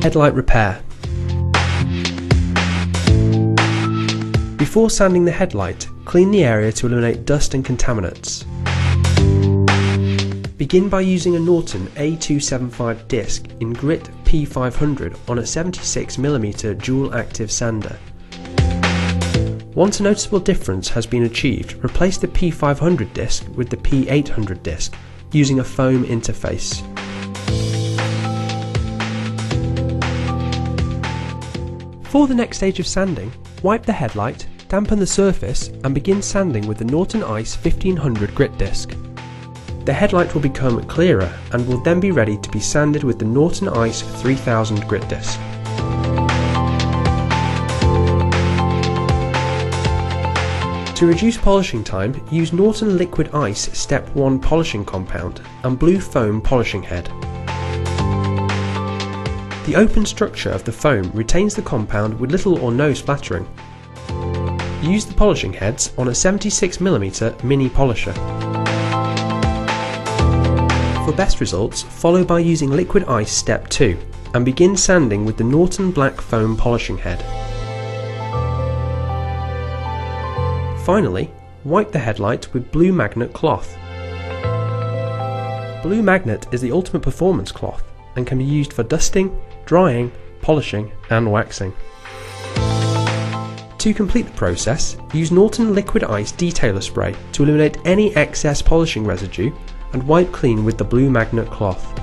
Headlight repair. Before sanding the headlight, clean the area to eliminate dust and contaminants. Begin by using a Norton A275 disc in grit P500 on a 76mm dual active sander. Once a noticeable difference has been achieved, replace the P500 disc with the P800 disc using a foam interface. For the next stage of sanding, wipe the headlight, dampen the surface and begin sanding with the Norton Ice 1500 grit disc. The headlight will become clearer and will then be ready to be sanded with the Norton Ice 3000 grit disc. To reduce polishing time, use Norton Liquid Ice Step 1 polishing compound and blue foam polishing head. The open structure of the foam retains the compound with little or no splattering. Use the polishing heads on a 76mm mini polisher. For best results, follow by using Liquid Ice Step 2 and begin sanding with the Norton Black Foam polishing head. Finally, wipe the headlight with Blue Magnet cloth. Blue Magnet is the ultimate performance cloth and can be used for dusting, drying, polishing and waxing. To complete the process, use Norton Liquid Ice Detailer Spray to eliminate any excess polishing residue and wipe clean with the Blue Magnet cloth.